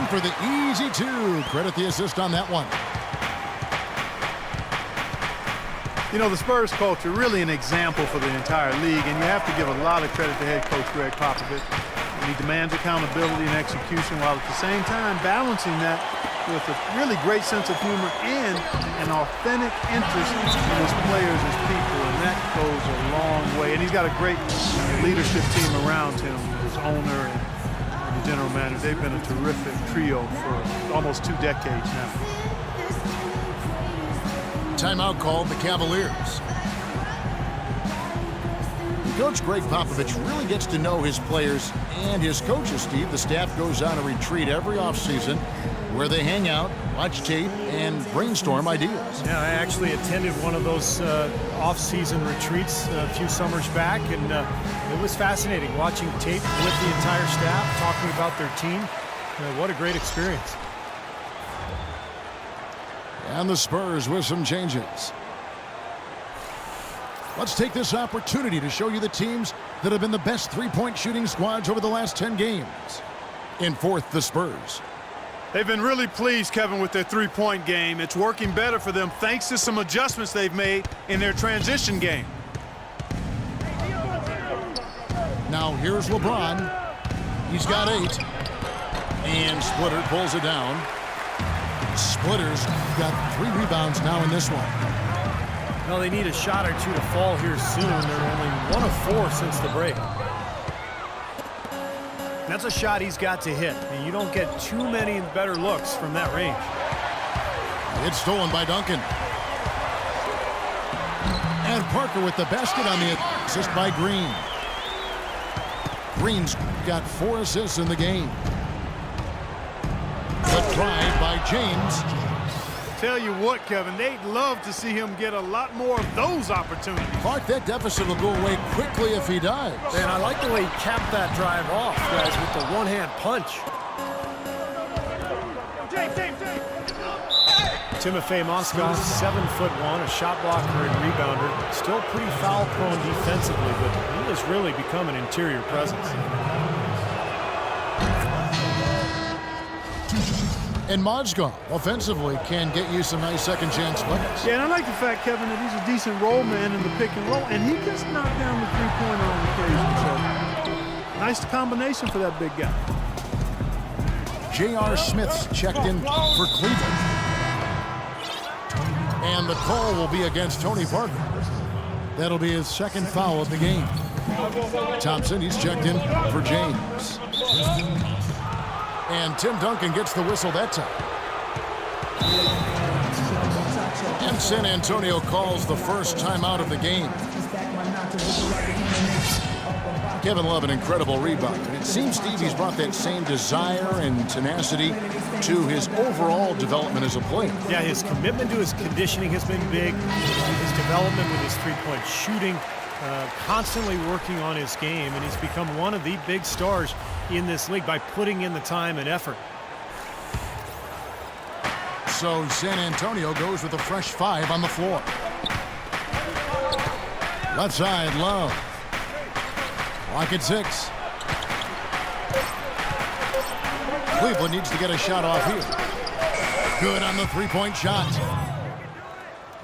for the easy two. Credit the assist on that one. You know, the Spurs culture, really an example for the entire league, and you have to give a lot of credit to head coach Greg Popovich. He demands accountability and execution while at the same time balancing that with a really great sense of humor and an authentic interest in his players as people, and that goes a long way. And he's got a great leadership team around him, his owner and the general manager. They've been a terrific trio for almost 2 decades now. Timeout called the Cavaliers. Coach Greg Popovich really gets to know his players and his coaches, Steve. The staff goes on a retreat every offseason where they hang out, watch tape, and brainstorm ideas. Yeah, I actually attended one of those off-season retreats a few summers back, and it was fascinating watching tape with the entire staff, talking about their team. What a great experience. And the Spurs with some changes. Let's take this opportunity to show you the teams that have been the best three-point shooting squads over the last 10 games. In fourth, the Spurs. They've been really pleased, Kevin, with their three-point game. It's working better for them thanks to some adjustments they've made in their transition game. Now here's LeBron. He's got 8. And Splitter pulls it down. Splitter's got 3 rebounds now in this one. Well, they need a shot or two to fall here soon. They're only 1 of 4 since the break. That's a shot he's got to hit. And you don't get too many better looks from that range. It's stolen by Duncan. And Parker with the basket on the assist by Green. Green's got 4 assists in the game. The drive by James. Tell you what, Kevin, they'd love to see him get a lot more of those opportunities. Clark, that deficit will go away quickly if he does. And I like the way he capped that drive off, guys, with the one-hand punch. Timofey Mozgov, 7'1", a shot blocker and rebounder. Still pretty foul-prone defensively, but he has really become an interior presence. And Mozgov, offensively, can get you some nice second-chance buckets. Yeah, and I like the fact, Kevin, that he's a decent roll man in the pick and roll, and he can knock down the three-pointer on occasion. So, nice combination for that big guy. J.R. Smith's checked in for Cleveland. And the call will be against Tony Parker. That'll be his second foul of the game. Thompson, he's checked in for James. And Tim Duncan gets the whistle that time. And San Antonio calls the first timeout of the game. Kevin Love, an incredible rebound. And it seems Stevie's brought that same desire and tenacity to his overall development as a player. Yeah, his commitment to his conditioning has been big. His development with his three-point shooting, constantly working on his game, and he's become one of the big stars in this league by putting in the time and effort. So San Antonio goes with a fresh 5 on the floor. Left side, Love. Clock at 6. Cleveland needs to get a shot off here. Good on the three-point shot.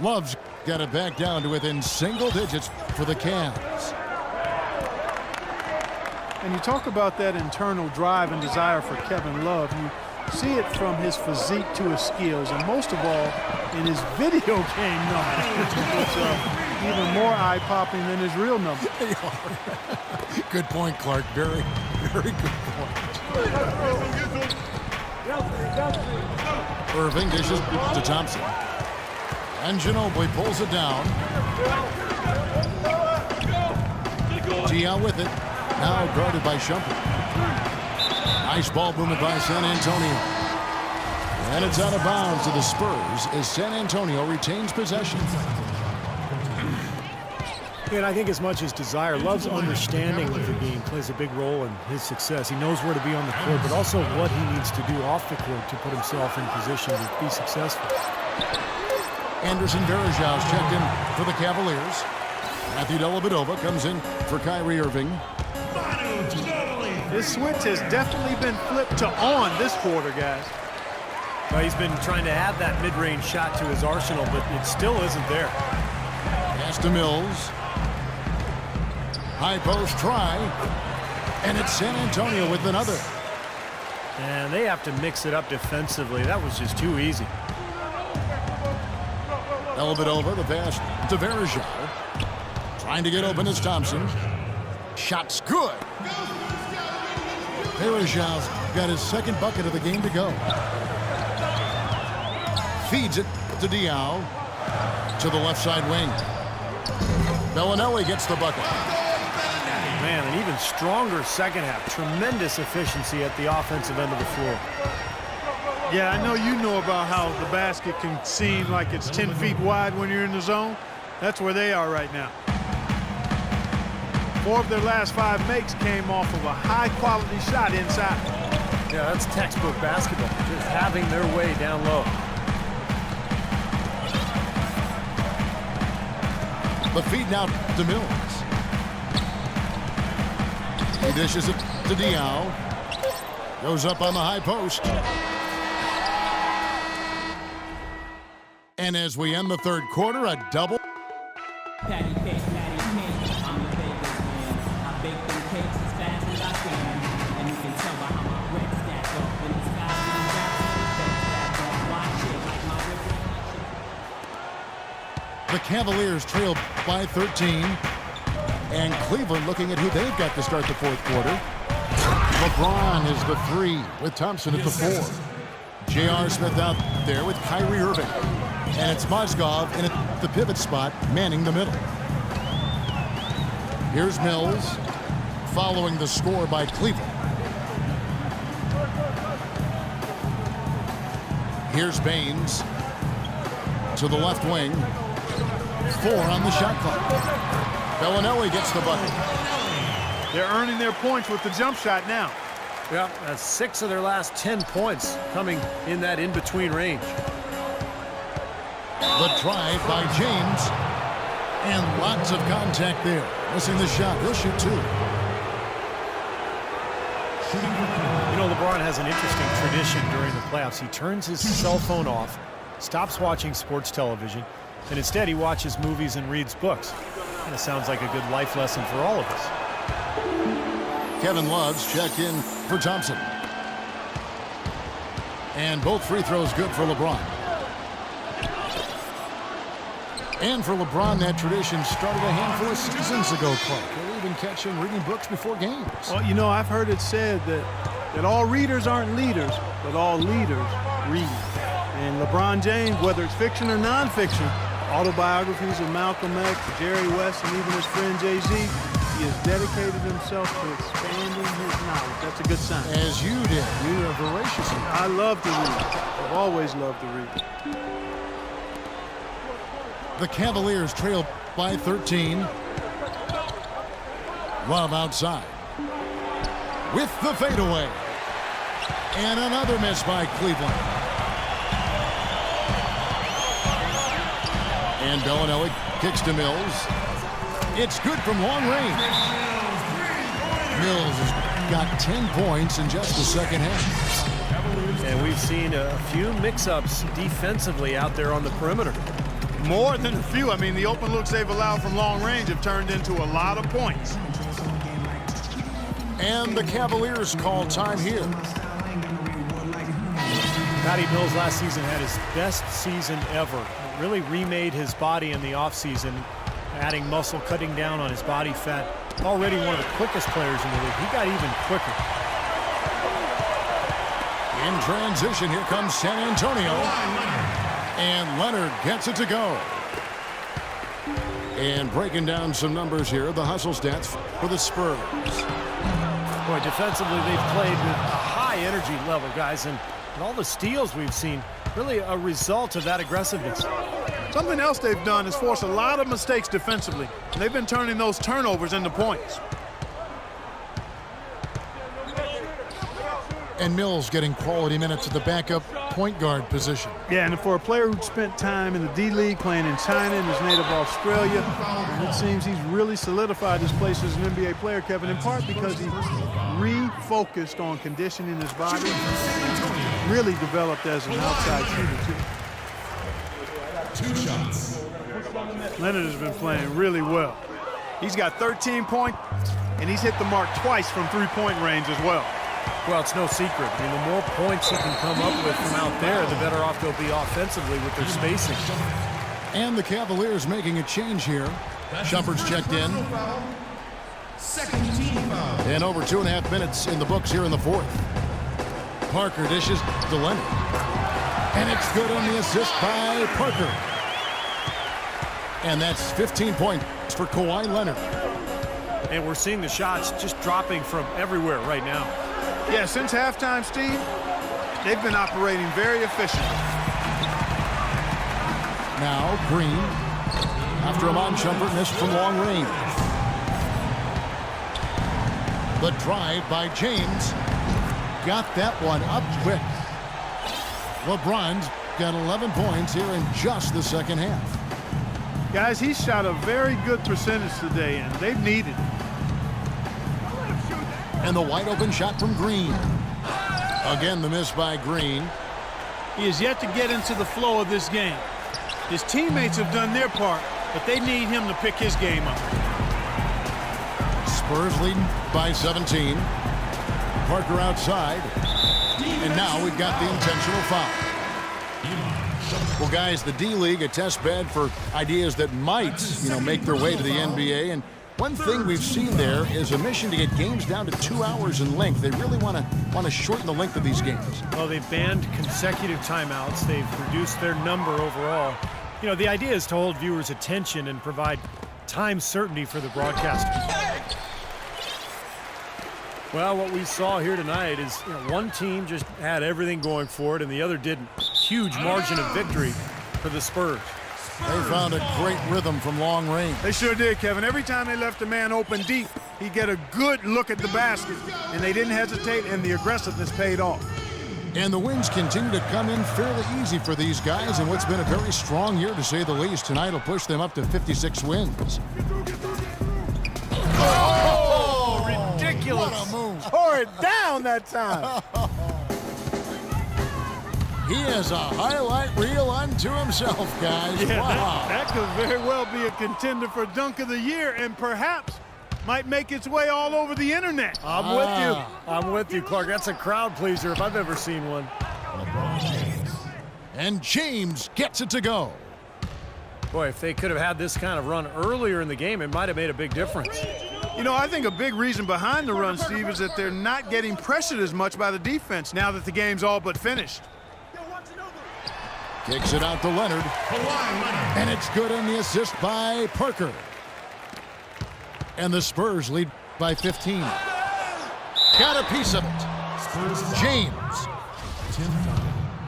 Love's got it back down to within single digits for the Cavs. And you talk about that internal drive and desire for Kevin Love. You see it from his physique to his skills, and most of all, in his video game numbers, which are even more eye-popping than his real numbers. Good point, Clark. Very, very good point. Irving dishes to Thompson. And Ginobili pulls it down. Gia with it. Now guarded by Shumpert. Nice ball movement by San Antonio. And it's out of bounds to the Spurs as San Antonio retains possession. And I think as much as desire, Love's understanding of the game plays a big role in his success. He knows where to be on the court, but also what he needs to do off the court to put himself in position to be successful. Anderson Varejau's checked in for the Cavaliers. Matthew Dellavedova comes in for Kyrie Irving. This switch has definitely been flipped to on this quarter, guys. Well, he's been trying to add that mid-range shot to his arsenal, but it still isn't there. Pass to Mills. High post try. And it's San Antonio with another. And they have to mix it up defensively. That was just too easy. Elbit over the pass to Varejao. Trying to get open is Thompson. Shot's good. Varejao's got his second bucket of the game to go. Feeds it to Diaw. To the left side wing. Bellinelli gets the bucket. Man, an even stronger second half. Tremendous efficiency at the offensive end of the floor. Yeah, I know you know about how the basket can seem like it's 10 feet wide when you're in the zone. That's where they are right now. 4 of their last 5 makes came off of a high-quality shot inside. Yeah, that's textbook basketball. Just having their way down low. The feed now to Mills. He dishes it to Diaw. Goes up on the high post. And as we end the third quarter, a double. Patty cake, patty cake. I'm your favorite man. I bake them cakes as fast as I can. And you can tell by how my bread stack up. When the sky's getting dark, the watch it like my reflection. The Cavaliers trail by 13. And Cleveland looking at who they've got to start the fourth quarter. LeBron is the 3 with Thompson at the 4. J.R. Smith out there with Kyrie Irving. And it's Mozgov in at the pivot spot, manning the middle. Here's Mills, following the score by Cleveland. Here's Baines to the left wing. 4 on the shot clock. Bellinelli gets the bucket. They're earning their points with the jump shot now. Yeah, that's 6 of their last 10 points coming in that in-between range. The drive by James. And lots of contact there. Missing the shot. He'll shoot 2. You know, LeBron has an interesting tradition during the playoffs. He turns his cell phone off, stops watching sports television, and instead he watches movies and reads books. Kind of sounds like a good life lesson for all of us. Kevin Love's checked in for Thompson. And both free throws good for LeBron. And for LeBron, that tradition started a handful of seasons ago, Clark. He'll even catch him reading books before games. Well, you know, I've heard it said that all readers aren't leaders, but all leaders read. And LeBron James, whether it's fiction or nonfiction, autobiographies of Malcolm X, Jerry West, and even his friend Jay-Z, he has dedicated himself to expanding his knowledge. That's a good sign. As you did. You are voracious. I love to read. I've always loved to read. The Cavaliers trail by 13. Love outside. With the fadeaway. And another miss by Cleveland. And Bellinelli kicks to Mills. It's good from long range. Mills has got 10 points in just the second half. And we've seen a few mix-ups defensively out there on the perimeter. More than a few. I mean, the open looks they've allowed from long range have turned into a lot of points. And the Cavaliers call time here. Patty Mills last season had his best season ever. Really remade his body in the offseason, adding muscle, cutting down on his body fat. Already one of the quickest players in the league. He got even quicker. In transition, here comes San Antonio. And Leonard gets it to go. And breaking down some numbers here, the hustle stats for the Spurs. Boy, defensively, they've played with a high energy level, guys, and all the steals we've seen, really a result of that aggressiveness. Something else they've done is force a lot of mistakes defensively, and they've been turning those turnovers into points. And Mills getting quality minutes at the backup point guard position. Yeah, and for a player who spent time in the D-League, playing in China, in his native Australia, it seems he's really solidified his place as an NBA player, Kevin, in part because he refocused on conditioning his body, really developed as an outside shooter, too. 2 shots. Leonard has been playing really well. He's got 13 points, and he's hit the mark twice from three-point range as well. Well, it's no secret. I mean, the more points he can come up with from out there, the better off they'll be offensively with their spacing. And the Cavaliers making a change here. Shumpert's checked in. And over 2.5 minutes in the books here in the fourth. Parker dishes to Leonard. And it's good on the assist by Parker. And that's 15 points for Kawhi Leonard. And we're seeing the shots just dropping from everywhere right now. Yeah, since halftime, Steve, they've been operating very efficiently. Now Green, after Iman Shumpert missed from long range. The drive by James. Got that one up quick. LeBron's got 11 points here in just the second half. Guys, he shot a very good percentage today, and they've needed it. And the wide open shot from Green. Again, the miss by Green. He has yet to get into the flow of this game. His teammates have done their part, but they need him to pick his game up. Spurs leading by 17. Parker outside. And now we've got the intentional foul. Well, guys, the D-League, a test bed for ideas that might, make their way to the NBA. And one thing we've seen there is a mission to get games down to 2 hours in length. They really want to shorten the length of these games. Well, they've banned consecutive timeouts. They've reduced their number overall. The idea is to hold viewers' attention and provide time certainty for the broadcasters. Well, what we saw here tonight is one team just had everything going for it and the other didn't. Huge margin of victory for the Spurs. They found a great rhythm from long range. They sure did, Kevin. Every time they left a man open deep, he'd get a good look at the basket, and they didn't hesitate, and the aggressiveness paid off. And the wins continue to come in fairly easy for these guys in what's been a very strong year, to say the least. Tonight will push them up to 56 wins. Oh, ridiculous. What a move. Tore it down that time. He is a highlight reel unto himself, guys. Yeah, wow. that could very well be a contender for Dunk of the Year, and perhaps might make its way all over the internet. I'm with you. I'm with you, Clark. That's a crowd pleaser if I've ever seen one. And James gets it to go. Boy, if they could have had this kind of run earlier in the game, it might have made a big difference. I think a big reason behind the run, Steve, is that they're not getting pressured as much by the defense now that the game's all but finished. Kicks it out to Leonard. And it's good on the assist by Parker. And the Spurs lead by 15. Got a piece of it. James.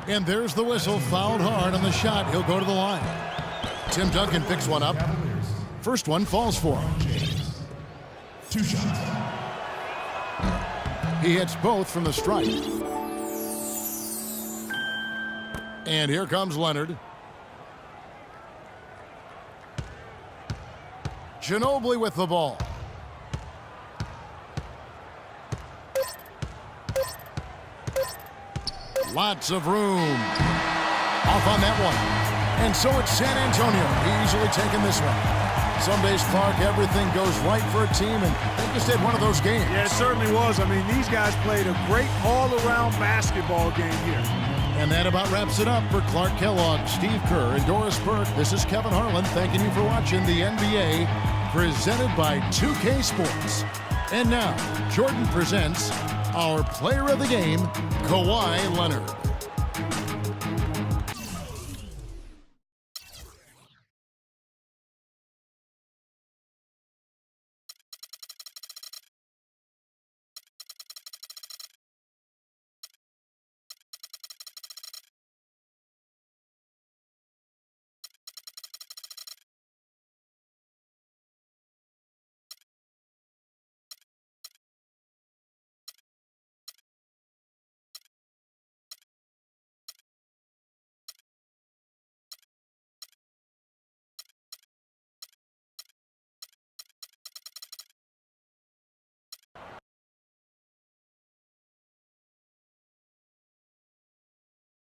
And there's the whistle. Fouled hard on the shot. He'll go to the line. Tim Duncan picks one up. First one falls for him. 2 shots. He hits both from the stripe. And here comes Leonard. Ginobili with the ball. Lots of room. Off on that one. And so it's San Antonio easily taking this one. Some days, Clark, everything goes right for a team, and they just had one of those games. Yeah, it certainly was. I mean, these guys played a great all-around basketball game here. And that about wraps it up for Clark Kellogg, Steve Kerr, and Doris Burke. This is Kevin Harlan thanking you for watching the NBA, presented by 2K Sports. And now, Jordan presents our player of the game, Kawhi Leonard.